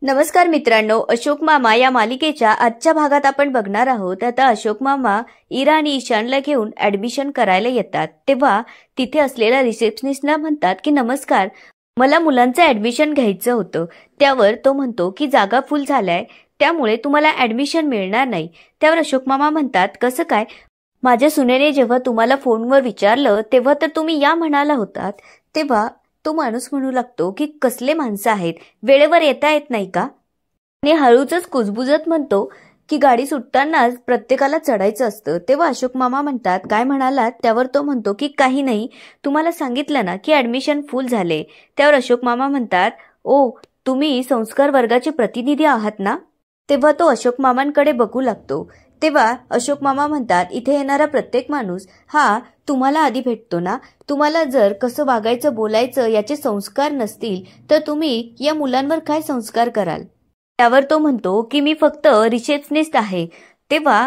नमस्कार मित्रांनो, अशोक मामा या मालिकेच्या आजच्या भागात आपण बघणार आहोत. आता अशोक मामा इरा आणि ईशानला घेऊन ऍडमिशन करायला येतात. तेव्हा तिथे असलेल्या रिसेप्शनिस्टला म्हणतात की नमस्कार, मला मुलांचं ऍडमिशन घ्यायचं होतं. त्यावर तो म्हणतो की जागा फुल झालाय, त्यामुळे तुम्हाला ऍडमिशन मिळणार नाही. त्यावर अशोक मामा म्हणतात, कसं काय? माझ्या सुनेने जेव्हा तुम्हाला फोनवर विचारलं तेव्हा तर तुम्ही या म्हणाला होतात. तेव्हा तो माणूस म्हणू लागतो की कसले माणसं आहेत, वेळेवर येता येत नाही का? आणि हळूच कुजबुजत म्हणतो की गाडी सुटतानाच प्रत्येकाला चढायचं असतं. तेव्हा अशोक मामा म्हणतात, काय म्हणालात? त्यावर तो म्हणतो की काही नाही, तुम्हाला सांगितलं ना की ऍडमिशन फुल झाले. त्यावर अशोक मामा म्हणतात, ओ तुम्ही संस्कार वर्गाचे प्रतिनिधी आहात ना? तेव्हा तो अशोक मामांकडे बघू लागतो. तेव्हा अशोक मामा म्हणतात, इथे येणारा प्रत्येक माणूस हा तुम्हाला आधी भेटतो ना. तुम्हाला जर कसं वागायचं बोलायचं याचे संस्कार नसतील तर तुम्ही या मुलांवर काय संस्कार कराल? त्यावर तो म्हणतो की मी फक्त रिसेप्शनिस्ट आहे. तेव्हा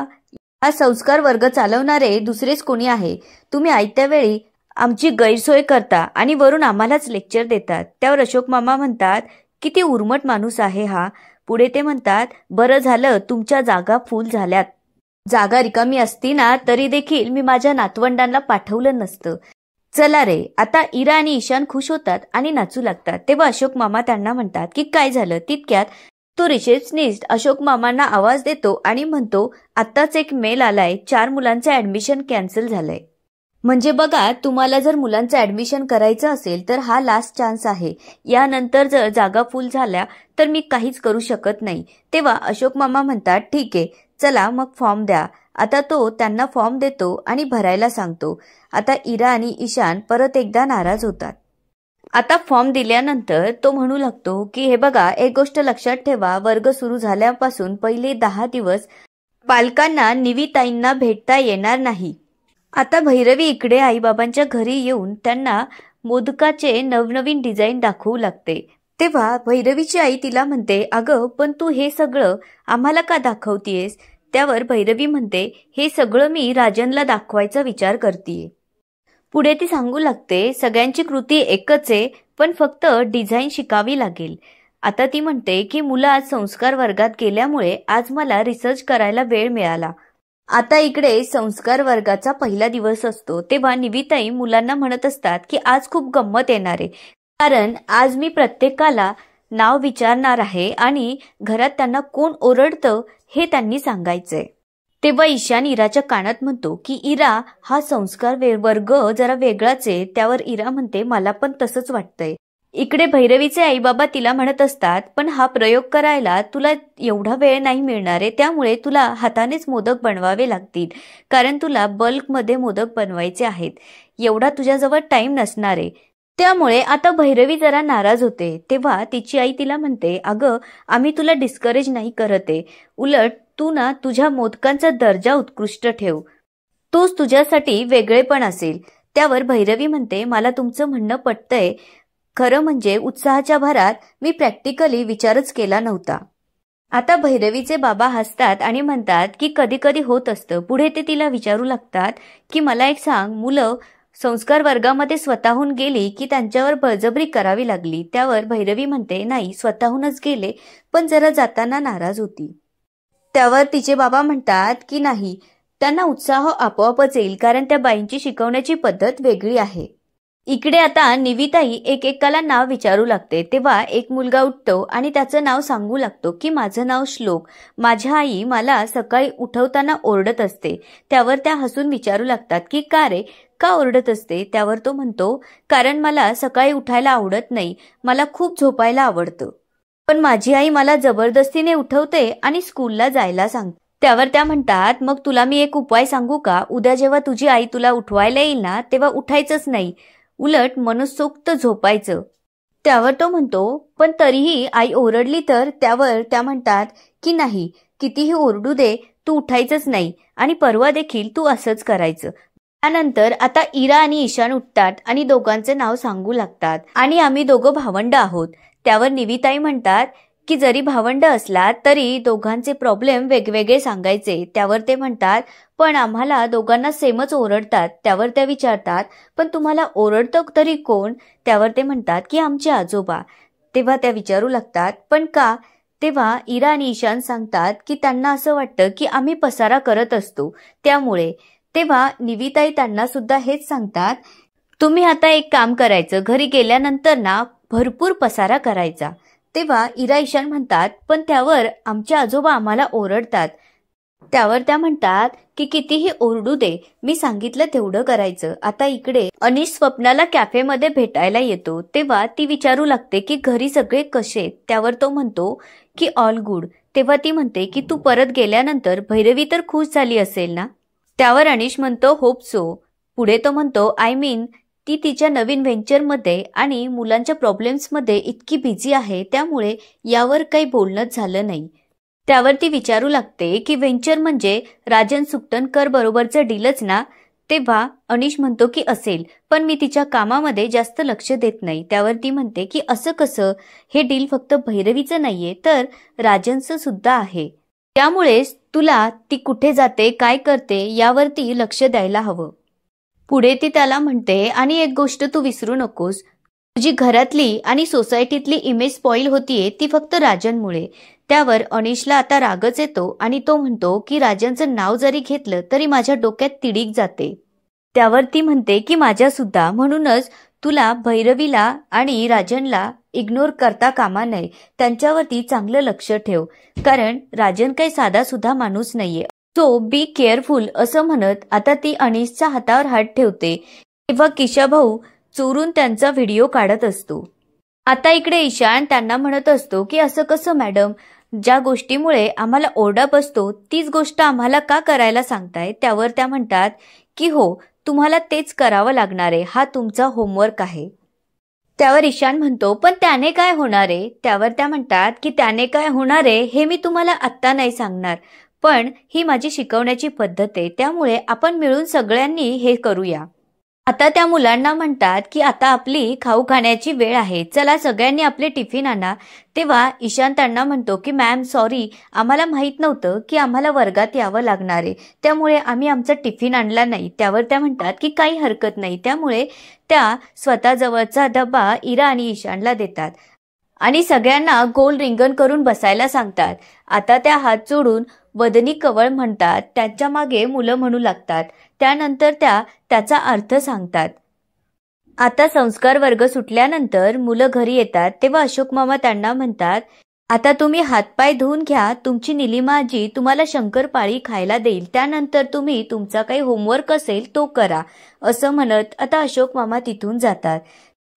हा संस्कार वर्ग चालवणारे दुसरेच कोणी आहे. तुम्ही आयत्या वेळी आमची गैरसोय करता आणि वरून आम्हालाच लेक्चर देतात. त्यावर अशोक मामा म्हणतात, किती उर्मट माणूस आहे हा. पुढे ते म्हणतात, बरं झालं तुमच्या जागा फुल झाल्यात. जागा रिकामी असती ना तरी देखील मी माझ्या नातवंडांना पाठवलं नसतं. चला रे. आता इरा आणि ईशान खुश होतात आणि नाचू लागतात. तेव्हा अशोक मामा त्यांना म्हणतात की काय झालं? तितक्यात तो रिसेप्शनिस्ट अशोक मामांना आवाज देतो आणि म्हणतो, आत्ताच एक मेल आलाय, 4 मुलांचं ऍडमिशन कॅन्सल झालंय. म्हणजे बघा, तुम्हाला जर मुलांचं ऍडमिशन करायचं असेल तर हा लास्ट चान्स आहे. यानंतर जर जागा फुल झाल्या तर मी काहीच करू शकत नाही. तेव्हा अशोक मामा म्हणतात, ठीक आहे, चला मग फॉर्म द्या. आता तो त्यांना फॉर्म देतो आणि भरायला सांगतो. आता इरा आणि ईशान परत एकदा नाराज होतात. आता फॉर्म दिल्यानंतर तो म्हणू लागतो की हे बघा, एक गोष्ट लक्षात ठेवा, वर्ग सुरू झाल्यापासून पहिले 10 दिवस पालकांना निविताईंना भेटता येणार नाही. आता भैरवी इकडे आईबाबांच्या घरी येऊन त्यांना मोदकाचे नवनवीन डिझाईन दाखवू लागते. तेव्हा भैरवीची आई तिला म्हणते, अगं पण तू हे सगळं आम्हाला का दाखवतीयस? त्यावर भैरवी म्हणते, हे सगळं मी राजनला दाखवायचा विचार करतीये. पुढे ती सांगू लागते, सगळ्यांची कृती एकच आहे, पण फक्त डिझाईन शिकावी लागेल. आता ती म्हणते की मुलं आज संस्कार वर्गात गेल्यामुळे आज मला रिसर्च करायला वेळ मिळाला. आता इकडे संस्कार वर्गाचा पहिला दिवस असतो. तेव्हा निविताई मुलांना म्हणत असतात की आज खूप गंमत येणार आहे, कारण आज मी प्रत्येकाला नाव विचारणार आहे आणि घरात त्यांना कोण ओरडतं हे त्यांनी सांगायचंय. तेव्हा ईशान इराच्या कानात म्हणतो की इरा, हा संस्कार वर्ग जरा वेगळाच आहे. त्यावर इरा म्हणते, मला पण तसंच वाटतंय. इकडे भैरवीचे आईबाबा तिला म्हणत असतात, पण हा प्रयोग करायला तुला एवढा वेळ नाही मिळणार आहे, त्यामुळे तुला हातानेच मोदक बनवावे लागतील, कारण तुला बल्कमध्ये मोदक बनवायचे आहेत. एवढा तुझ्याजवळ टाइम नसणार आहे. त्यामुळे आता भैरवी जरा नाराज होते. तेव्हा तिची आई तिला म्हणते, अगं आम्ही तुला डिस्करेज नाही करत आहे, उलट तू ना तुझ्या मोदकांचा दर्जा उत्कृष्ट ठेव, तोच तुझ्यासाठी वेगळेपण असेल. त्यावर भैरवी म्हणते, मला तुमचं म्हणणं पटतंय. खरं म्हणजे उत्साहाच्या भरात मी प्रॅक्टिकली विचारच केला नव्हता. आता भैरवीचे बाबा हसतात आणि म्हणतात की कधी कधी होत असतं. पुढे ते तिला विचारू लागतात की मला एक सांग, मुलं संस्कार वर्गामध्ये स्वतःहून गेली की त्यांच्यावर बळजबरी करावी लागली? त्यावर भैरवी म्हणते, नाही, स्वतःहूनच गेले, पण जरा जाताना नाराज होती. त्यावर तिचे बाबा म्हणतात की नाही, त्यांना उत्साह आपोआपच येईल, कारण त्या बाईंची शिकवण्याची पद्धत वेगळी आहे. इकडे आता निविताई एकेकाला नाव विचारू लागते. तेव्हा एक मुलगा उठतो आणि त्याचं नाव सांगू लागतो की माझं नाव श्लोक, माझ्या आई मला सकाळी उठवताना ओरडत असते. त्यावर त्या हसून विचारू लागतात की का रे, का ओरडत असते? त्यावर तो म्हणतो, कारण मला सकाळी उठायला आवडत नाही, मला खूप झोपायला आवडतं, पण माझी आई मला जबरदस्तीने उठवते आणि स्कूलला जायला सांगते. त्यावर त्या म्हणतात, मग तुला मी एक उपाय सांगू का? उद्या जेव्हा तुझी आई तुला उठवायला येईल ना तेव्हा उठायचंच नाही, उलट मनसोक्त झोपायचं. त्यावर तो म्हणतो, पण तरीही आई ओरडली तर? त्यावर त्या म्हणतात की नाही, कितीही ओरडू दे, तू उठायचंच नाही आणि परवा देखील तू असंच करायचं. त्यानंतर आता इरा आणि ईशान उठतात आणि दोघांचे नाव सांगू लागतात आणि आम्ही दोघं भावंड आहोत. त्यावर निविताई म्हणतात की जरी भावंड असला तरी दोघांचे प्रॉब्लेम वेगवेगळे सांगायचे. त्यावर ते म्हणतात, पण आम्हाला दोघांना सेमच ओरडतात. त्यावर त्या विचारतात, पण तुम्हाला ओरडतं तरी कोण? त्यावर ते म्हणतात की आमचे आजोबा. तेव्हा त्या विचारू लागतात, पण का? तेव्हा इरा आणि ईशान सांगतात की त्यांना असं वाटतं की आम्ही पसारा करत असतो त्यामुळे. तेव्हा निविताई त्यांना सुद्धा हेच सांगतात, तुम्ही आता एक काम करायचं, घरी गेल्यानंतर ना भरपूर पसारा करायचा. तेव्हा इरा ईशान म्हणतात, पण त्यावर आमचे आजोबा आम्हाला ओरडतात. त्यावर त्या म्हणतात की कितीही ओरडू दे, मी सांगितलं तेवढं करायचं. आता इकडे अनिश स्वप्नाला कॅफेमध्ये भेटायला येतो. तेव्हा ती विचारू लागते की घरी सगळे कसे. त्यावर तो म्हणतो की ऑल गुड. तेव्हा ती म्हणते की तू परत गेल्यानंतर भैरवी तर खुश झाली असेल ना. त्यावर अनिश म्हणतो होप सो. पुढे तो म्हणतो आय मीन ती तिच्या नवीन व्हेंचरमध्ये आणि मुलांच्या प्रॉब्लेम्समध्ये इतकी बिझी आहे त्यामुळे यावर काही बोलणंच झालं नाही. त्यावर ती विचारू लागते की व्हेंचर म्हणजे राजन सुकटनकर बरोबरचं डीलच ना. तेव्हा अनिश म्हणतो की असेल, पण मी तिच्या कामामध्ये जास्त लक्ष देत नाही. त्यावर ती म्हणते की असं कसं, हे डील फक्त भैरवीचं नाहीये तर राजनचं सुद्धा आहे. त्यामुळेच तुला ती कुठे जाते काय करते यावरती लक्ष द्यायला हवं. पुढे ती त्याला म्हणते आणि एक गोष्ट तू विसरू नकोस, तुझी घरातली आणि सोसायटीतली इमेज स्पॉइल होतीये ती फक्त राजनमुळे. त्यावर अनिशला आता रागच येतो आणि तो म्हणतो की राजनचं नाव जरी घेतलं तरी माझ्या डोक्यात तिडीक जाते. त्यावर ती म्हणते की माझ्या सुद्धा, म्हणूनच तुला भैरवीला आणि राजनला इग्नोर करता कामा नये. त्यांच्यावरती चांगलं लक्ष ठेव, कारण राजन काही साधा सुद्धा माणूस नाहीये. सो बी केअरफुल असं म्हणत आता ती अनिशच्या हातावर हात ठेवते. तेव्हा किशा भाऊ चोरून त्यांचा व्हिडिओ काढत असतो. आता इकडे ईशान त्यांना म्हणत असतो की असं कसं मॅडम, ज्या गोष्टीमुळे आम्हाला ओरडा बसतो तीच गोष्ट आम्हाला का करायला सांगताय. त्यावर त्या म्हणतात की हो, तुम्हाला तेच करावं लागणार आहे, हा तुमचा होमवर्क आहे. त्यावर ईशान म्हणतो पण त्याने काय होणार आहे. त्यावर त्या म्हणतात की त्याने काय होणार आहे हे मी तुम्हाला आत्ता नाही सांगणार, पण ही माझी शिकवण्याची पद्धत आहे, त्यामुळे आपण मिळून सगळ्यांनी हे करूया. आता त्या मुलांना म्हणतात की आता आपली खाऊ खाण्याची वेळ आहे, चला सगळ्यांनी आपले टिफिन आणा. तेव्हा ईशान त्यांना म्हणतो की मॅम सॉरी, आम्हाला माहित नव्हतं की आम्हाला वर्गात यावं लागणार आहे, त्यामुळे आम्ही आमचा टिफिन आणला नाही. त्यावर त्या म्हणतात की काही हरकत नाही. त्यामुळे त्या स्वतःजवळचा डबा इरा आणि ईशानला देतात आणि सगळ्यांना गोल रिंगण करून बसायला सांगतात. आता त्या हात जोडून वदनी कवळ म्हणतात, त्यांच्या मागे मुलं म्हणू लागतात. त्यानंतर त्याचा अर्थ सांगतात. आता संस्कार वर्ग सुटल्यानंतर मुलं घरी येतात. तेव्हा अशोक मामा त्यांना म्हणतात, आता तुम्ही हातपाय धुवून घ्या, तुमची निलिमा आजी तुम्हाला शंकरपाळी खायला देईल, त्यानंतर तुम्ही तुमचा काही होमवर्क असेल तो करा. असं म्हणत आता अशोक मामा तिथून जातात.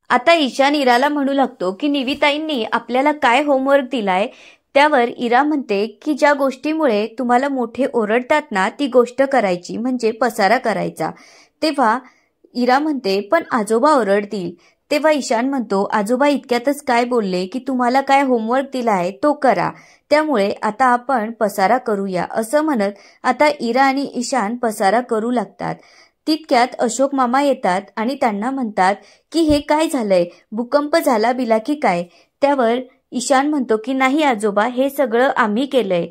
आता ईशान इराला म्हणू लागतो की निविताईंनी आपल्याला काय होमवर्क दिलाय. त्यावर इरा म्हणते की ज्या गोष्टीमुळे तुम्हाला मोठे ओरडतात ना ती गोष्ट करायची, म्हणजे पसारा करायचा. तेव्हा इरा म्हणते पण आजोबा ओरडतील. तेव्हा ईशान म्हणतो आजोबा इतक्यातच काय बोलले की तुम्हाला काय होमवर्क दिला आहे तो करा, त्यामुळे आता आपण पसारा करूया. असं म्हणत आता इरा आणि ईशान पसारा करू लागतात. तितक्यात अशोक मामा येतात आणि त्यांना म्हणतात की हे काय झालंय, भूकंप झाला बिला की काय. त्यावर ईशान म्हणतो की नाही आजोबा, हे सगळं आम्ही केलंय.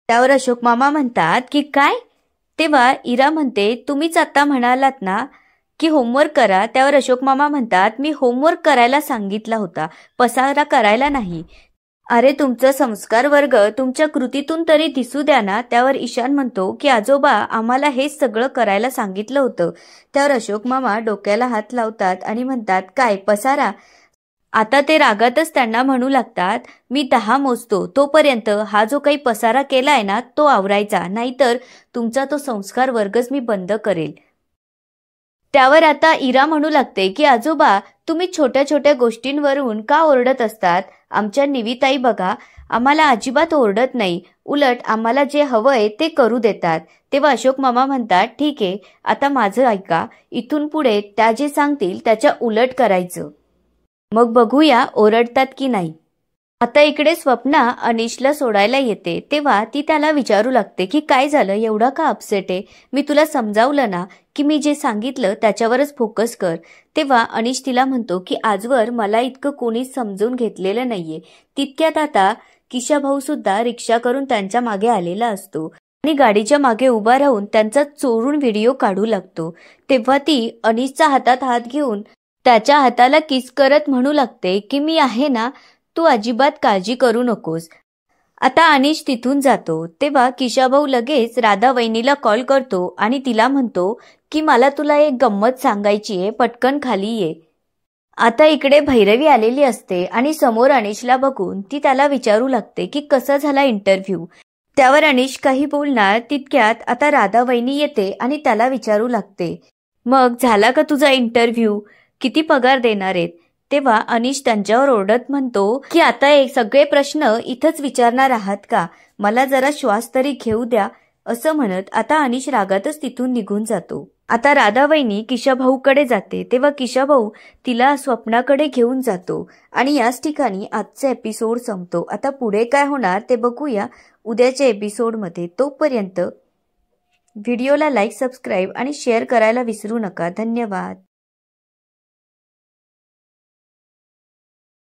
त्यावर अशोक मामा म्हणतात की काय. तेव्हा इरा म्हणते तुम्हीच आता म्हणालात ना की होमवर्क करा. त्यावर अशोक मामा म्हणतात मी होमवर्क करायला सांगितला होता, पसारा करायला नाही. अरे तुमचा संस्कार वर्ग तुमच्या कृतीतून तरी दिसू द्या ना. त्यावर ईशान म्हणतो की आजोबा आम्हाला हेच सगळं करायला सांगितलं होतं. त्यावर अशोक मामा डोक्याला हात लावतात आणि म्हणतात काय पसारा. आता ते रागातच त्यांना म्हणू लागतात मी 10 मोजतो, तोपर्यंत हा जो काही पसारा केलाय ना तो आवरायचा, नाहीतर तुमचा तो संस्कार वर्गच मी बंद करेल. त्यावर आता इरा म्हणू लागते की आजोबा तुम्ही छोट्या छोट्या गोष्टींवरून का ओरडत असतात. आमच्या निविताई बघा आम्हाला अजिबात ओरडत नाही, उलट आम्हाला जे हवंय ते करू देतात. तेव्हा अशोक मामा म्हणतात ठीक आहे, आता माझं ऐका, इथून पुढे त्या जे सांगतील त्याच्या उलट करायचं, मग बघूया ओरडतात की नाही. आता इकडे स्वप्ना अनिशला सोडायला येते. तेव्हा ती त्याला विचारू लागते की काय झालं, एवढा का अपसेट आहे. मी तुला समजावलं ना की मी जे सांगितलं त्याच्यावरच फोकस कर. तेव्हा अनिश तिला म्हणतो की आजवर मला इतकं कोणीच समजून घेतलेलं नाहीये. तितक्यात आता किशा भाऊ सुद्धा रिक्षा करून त्यांच्या मागे आलेला असतो आणि गाडीच्या मागे उभा राहून त्यांचा चोरून व्हिडिओ काढू लागतो. तेव्हा ती अनिशच्या हातात हात घेऊन त्याच्या हाताला किस करत म्हणू लागते की मी आहे ना, तू अजिबात काळजी करू नकोस. आता अनिश तिथून जातो तेव्हा किशाभाऊ लगेच राधा वहिनीला कॉल करतो आणि तिला म्हणतो की मला तुला एक गंमत सांगायची आहे, पटकन खाली ये. आता इकडे भैरवी आलेली असते आणि समोर अनिशला बघून ती त्याला विचारू लागते की कसा झाला इंटरव्ह्यू. त्यावर अनिश काही बोलणार तितक्यात आता राधा वहिनी येते आणि त्याला विचारू लागते, मग झाला का तुझा इंटरव्ह्यू, किती पगार देणार आहेत. तेव्हा अनिश त्यांच्यावर ओरडत म्हणतो की आता एक सगळे प्रश्न इथंच विचारणार आहात का, मला जरा श्वास तरी घेऊ द्या. असं म्हणत आता अनिश रागातच तिथून निघून जातो. आता राधा वहिनी किशाभाऊकडे जाते तेव्हा किशाभाऊ तिला स्वप्नाकडे घेऊन जातो आणि याच ठिकाणी आजचा एपिसोड संपतो. आता पुढे काय होणार ते बघूया उद्याच्या एपिसोडमध्ये. तोपर्यंत व्हिडिओला लाईक, सबस्क्राईब आणि शेअर करायला विसरू नका. धन्यवाद.